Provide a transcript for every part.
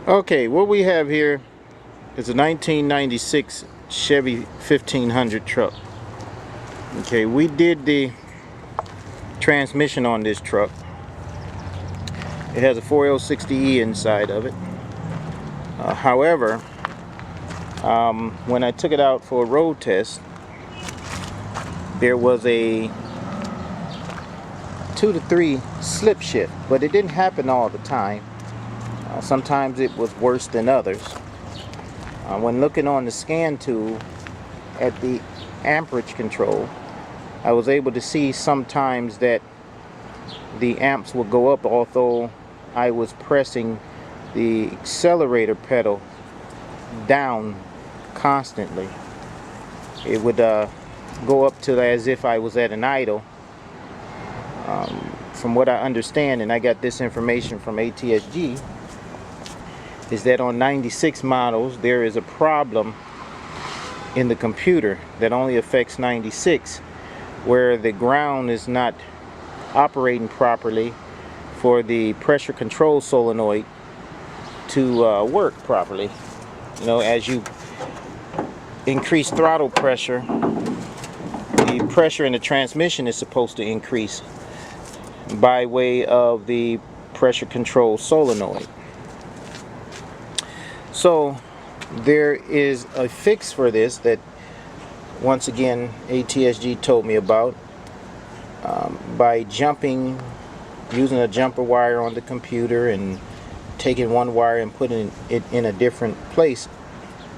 Okay, what we have here is a 1996 Chevy 1500 truck. Okay, we did the transmission on this truck. It has a 4L60E inside of it. However, when I took it out for a road test, there was a 2 to 3 slip shift, but it didn't happen all the time. Sometimes it was worse than others. When looking on the scan tool at the amperage control, I was able to see sometimes that the amps would go up although I was pressing the accelerator pedal down constantly. It would go up to as if I was at an idle. From what I understand, and I got this information from ATSG, is that on 96 models there is a problem in the computer that only affects 96, where the ground is not operating properly for the pressure control solenoid to work properly. You know, as you increase throttle pressure, the pressure in the transmission is supposed to increase by way of the pressure control solenoid. So there is a fix for this that, once again, ATSG told me about, by using a jumper wire on the computer and taking one wire and putting it in a different place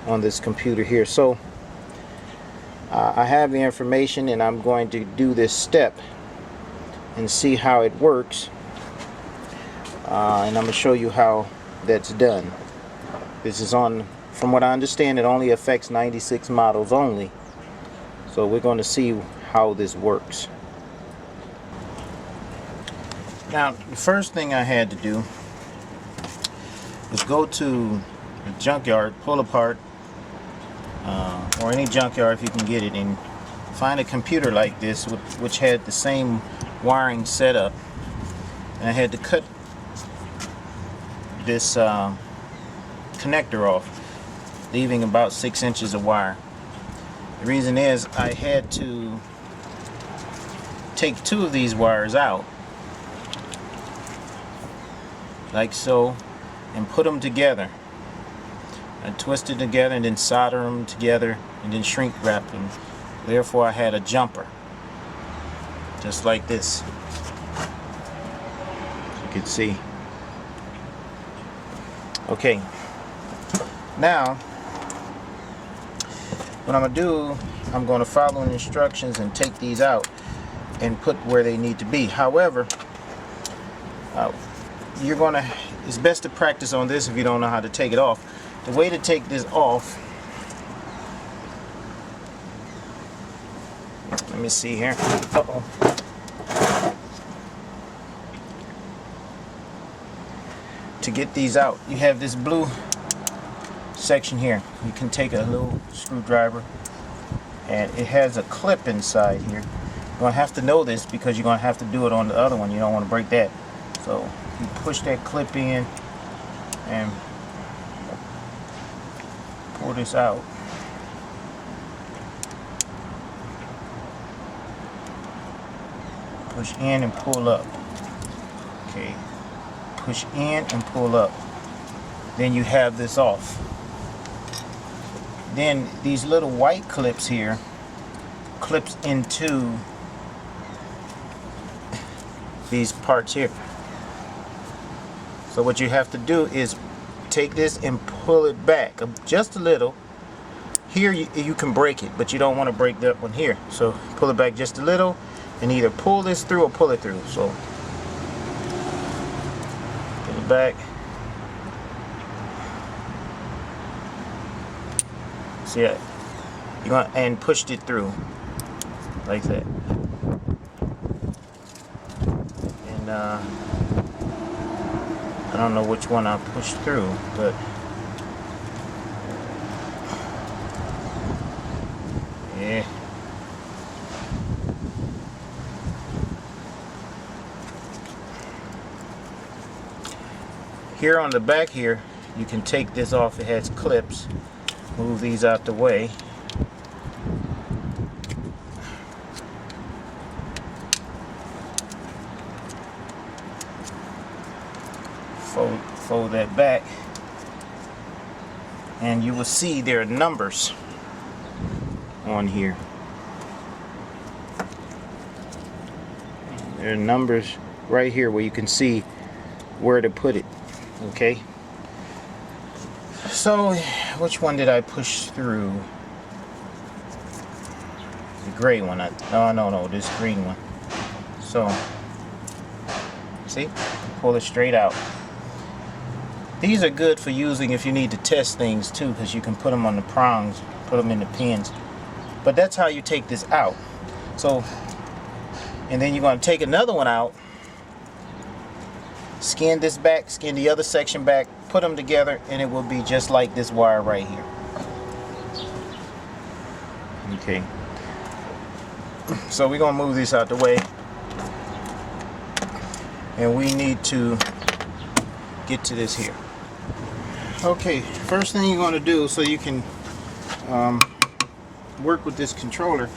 on this computer here. So I have the information, and I'm going to do this step and see how it works, and I'm going to show you how that's done. This is on, from what I understand, it only affects 96 models only. So we're going to see how this works. Now, the first thing I had to do was go to the junkyard, pull apart, or any junkyard if you can get it, and find a computer like this which had the same wiring setup. And I had to cut this connector off, leaving about 6 inches of wire. The reason is I had to take 2 of these wires out, like so, and put them together. I twist it together and then solder them together and then shrink wrap them. Therefore I had a jumper, just like this, as you can see. Okay, now what I'm going to do, I'm going to follow the instructions and take these out and put where they need to be. However, it's best to practice on this if you don't know how to take it off. The way to take this off, let me see here. To get these out, you have this blue section here. You can take a little screwdriver, and it has a clip inside here. You're going to have to know this because you're going to have to do it on the other one. You don't want to break that. So you push that clip in and pull this out. Push in and pull up. Okay. Push in and pull up. Then you have this off. Then these little white clips here clips into these parts here. So what you have to do is take this and pull it back just a little. Here you can break it, but you don't want to break that one here. So pull it back just a little and either pull this through or pull it through. So pull it back. See that? You're going and pushed it through like that. And I don't know which one I pushed through, but yeah. Here on the back here, you can take this off. It has clips. Move these out the way. Fold that back, and you will see there are numbers on here. There are numbers right here where you can see where to put it. Okay, so which one did I push through? The gray one. No, this green one. So see, pull it straight out. These are good for using if you need to test things too, because you can put them on the prongs, put them in the pins. But that's how you take this out. So, and then you're going to take another one out, skin this back, skin the other section back, put them together, and it will be just like this wire right here. Okay. So we're going to move this out the way, and we need to get to this here. Okay, first thing you're going to do so you can work with this controller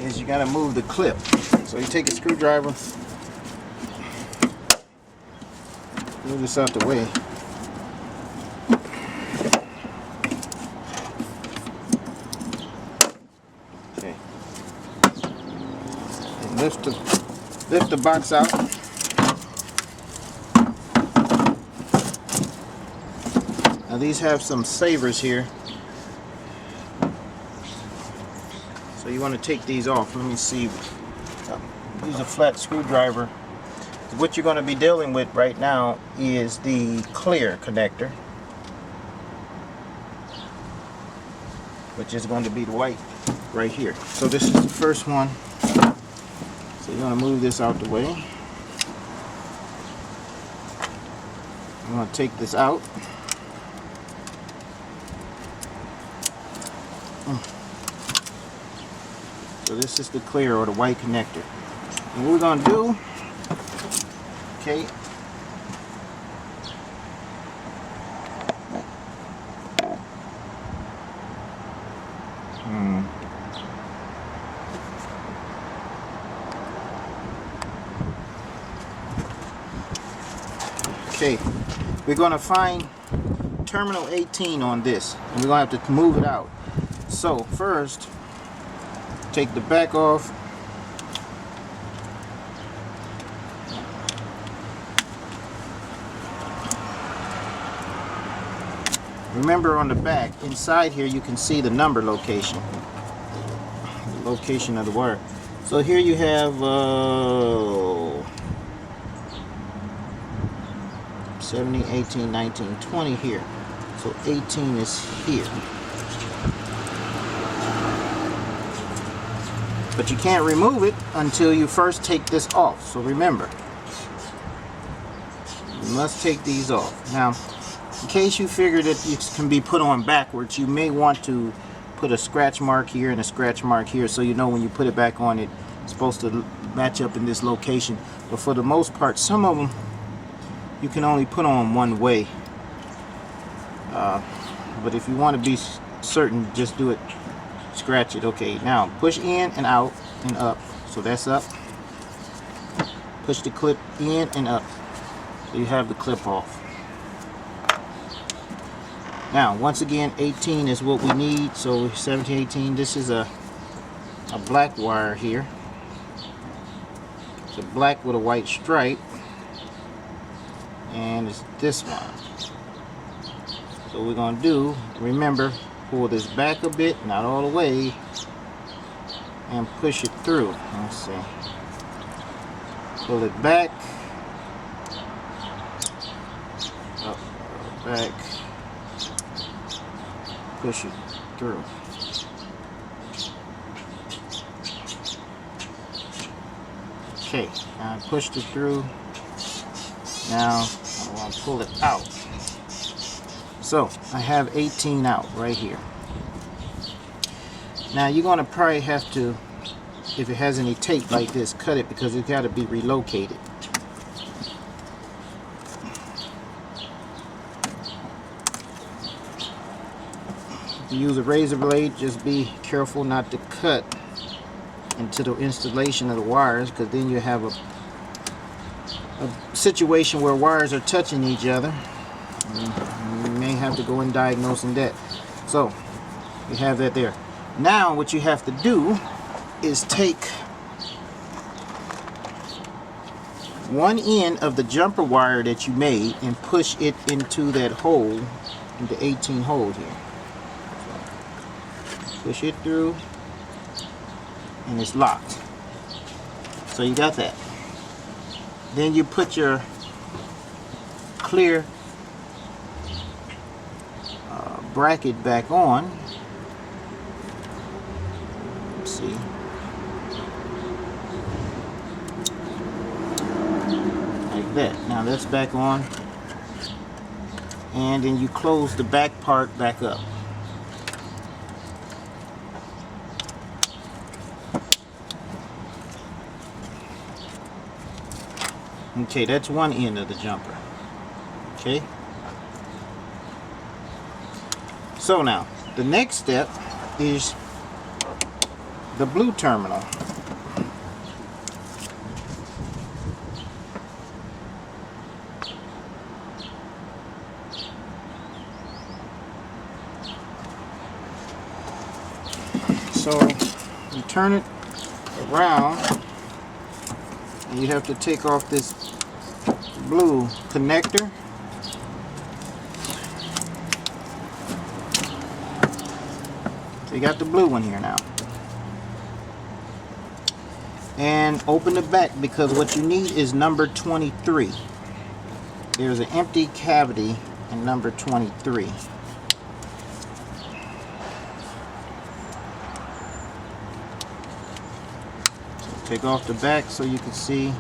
is you got to move the clip. So you take a screwdriver, move this out the way. Okay. And lift the box out. Now these have some savers here, so you want to take these off. Let me see. Use a flat screwdriver. What you're going to be dealing with right now is the clear connector, which is going to be the white right here. So this is the first one. So you're going to move this out the way. I'm going to take this out. So this is the clear or the white connector. And what we're going to do, okay, okay, we're going to find terminal 18 on this, and we're going to have to move it out. So first, take the back off. Remember, on the back, inside here, you can see the number location. The location of the wire. So here you have 17, 18, 19, 20 here. So 18 is here. But you can't remove it until you first take this off. So remember, you must take these off. Now, in case you figure that it can be put on backwards, you may want to put a scratch mark here and a scratch mark here, so you know when you put it back on, it's supposed to match up in this location. But for the most part, some of them you can only put on one way. But if you want to be certain, just do it. Scratch it. Okay, now push in and out and up. So that's up. Push the clip in and up. So you have the clip off. Now, once again, 18 is what we need. So 17, 18. This is a black wire here. It's a black with a white stripe. And it's this one. So what we're going to do, remember, pull this back a bit, not all the way, and push it through. Let's see. Pull it back, up, back, push it through. Okay, now I pushed it through. Now I want to pull it out. So I have 18 out right here. Now you're going to probably have to, if it has any tape like this, cut it, because it's got to be relocated. you use a razor blade, just be careful not to cut into the installation of the wires, because then you have a situation where wires are touching each other. And you may have to go and diagnosing that. So you have that there. Now what you have to do is take one end of the jumper wire that you made and push it into that hole, into 18 holes here. So push it through and it's locked. So you got that. Then you put your clear bracket back on. Let's see. Like that. Now that's back on. And then you close the back part back up. Okay, that's one end of the jumper. Okay. So now, the next step is the blue terminal. So you turn it around and you have to take off this blue connector. So you got the blue one here now. And open the back, because what you need is number 23. There's an empty cavity in number 23. So take off the back so you can see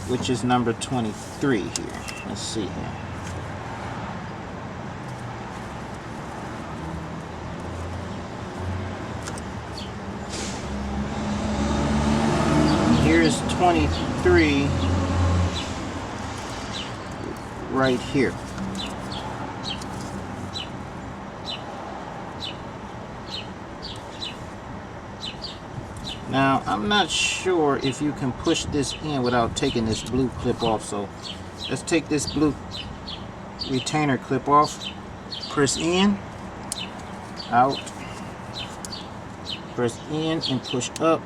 which is number 23 here. Let's see here. Here's 23 right here. Now, I'm not sure if you can push this in without taking this blue clip off, so let's take this blue retainer clip off. Press in, out, press in and push up.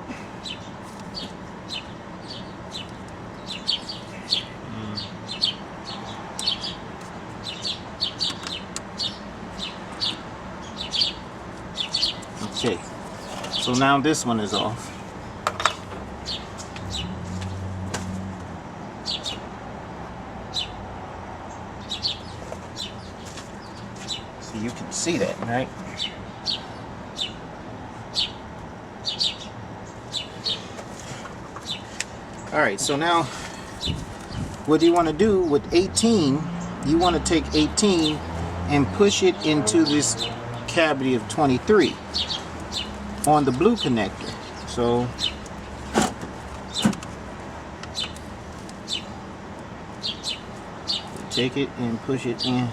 Okay, so now this one is off. So you can see that, right? Alright, so now what do you want to do with 18? You want to take 18 and push it into this cavity of 23 on the blue connector. So take it and push it in.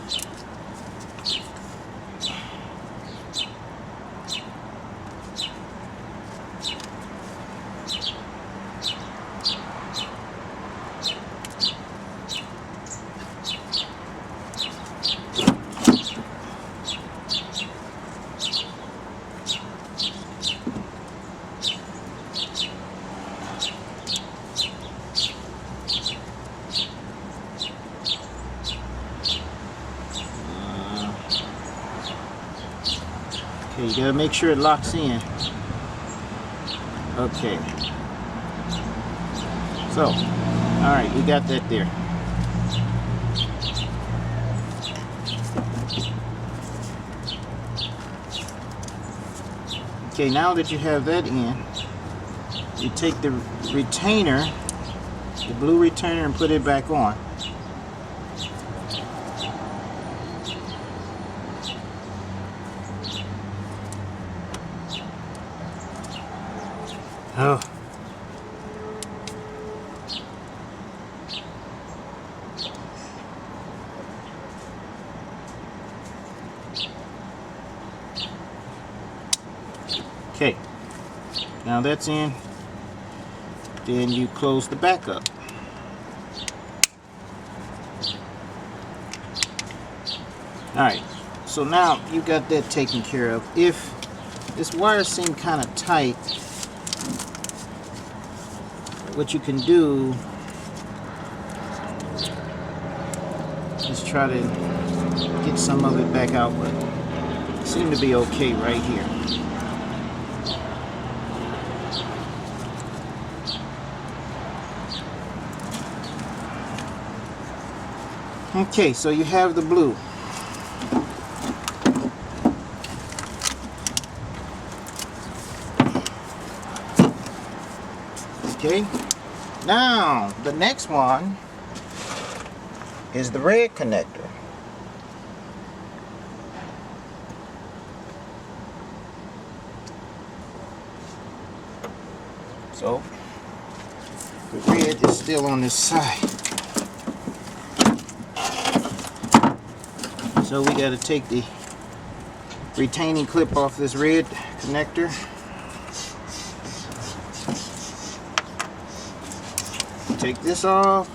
Okay, you gotta make sure it locks in. Okay. So, alright, we got that there. Okay, now that you have that in, you take the retainer, the blue retainer, and put it back on. Oh. Okay, now that's in. Then you close the back up. Alright, so now you got that taken care of. If this wire seems kind of tight, what you can do is try to get some of it back out, but it seems to be okay right here. Okay, so you have the blue. Okay, now the next one is the red connector. So the red is still on this side. So we got to take the retaining clip off this red connector. Take this off.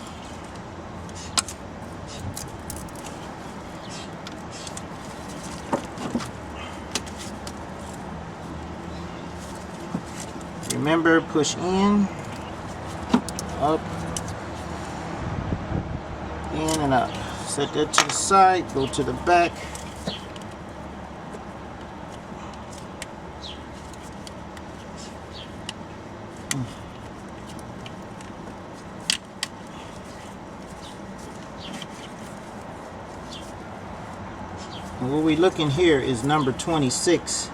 Remember, push in, up, in and up. Set that to the side, go to the back. And what we're looking here is number 26.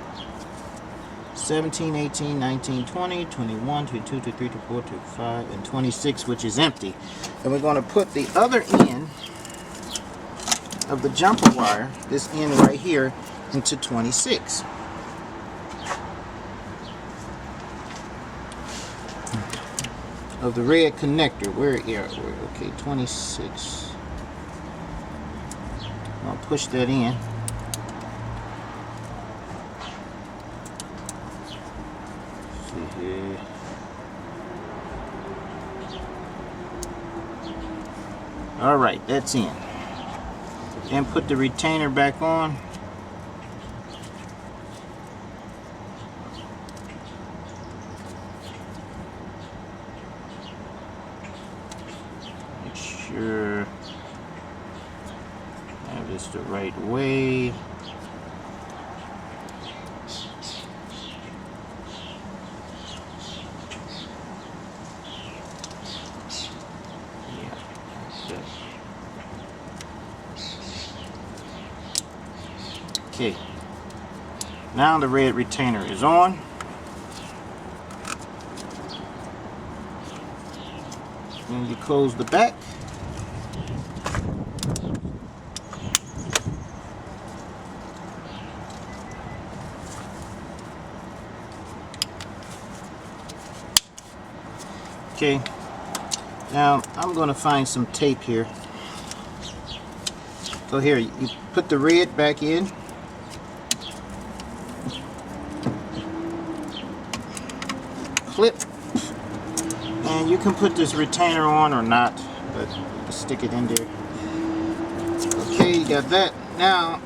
17, 18, 19, 20, 21, 22, 23, 24, 25, and 26, which is empty. And we're going to put the other end of the jumper wire, this end right here, into 26. Of the red connector. Where okay, 26. I'll push that in. Alright, that's in. And put the retainer back on. Make sure I have this the right way. Okay, now the red retainer is on. And you close the back. Okay, now I'm going to find some tape here. So here, you put the red back in. Clip, and you can put this retainer on or not, but stick it in there. Okay, you got that. Now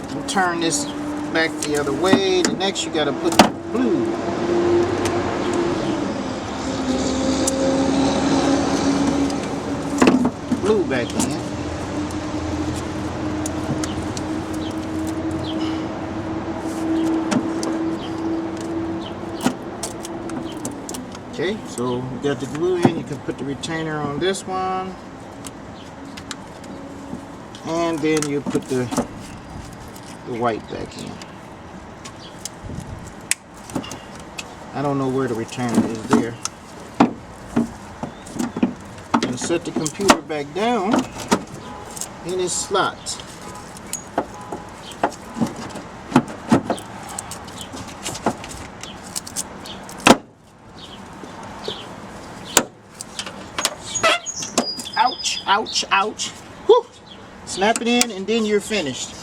you turn this back the other way. The next you got to put the blue. Blue back in. Okay, so you got the glue in, you can put the retainer on this one, and then you put the white back in. I don't know where the retainer is there. And set the computer back down in its slot. Ouch, ouch, ouch. Whew. Snap it in and then you're finished.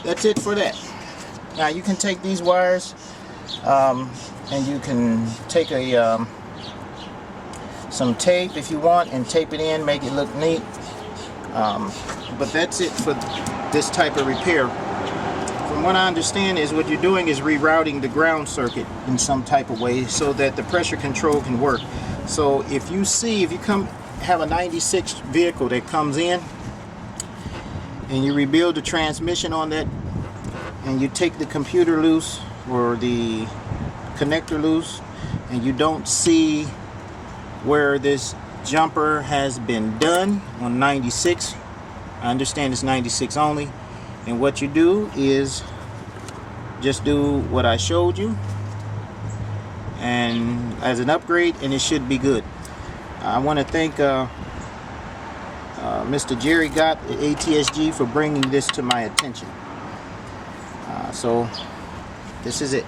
That's it for that. Now you can take these wires And you can take a some tape if you want and tape it in, make it look neat. But that's it for this type of repair. From what I understand is what you're doing is rerouting the ground circuit in some type of way so that the pressure control can work. So if you have a 96 vehicle that comes in and you rebuild the transmission on that, and you take the computer loose or the connector loose, and you don't see where this jumper has been done on 96, I understand it's 96 only, and what you do is just do what I showed you and as an upgrade, and it should be good. I want to thank Mr. Jerry Gott at ATSG for bringing this to my attention. So this is it.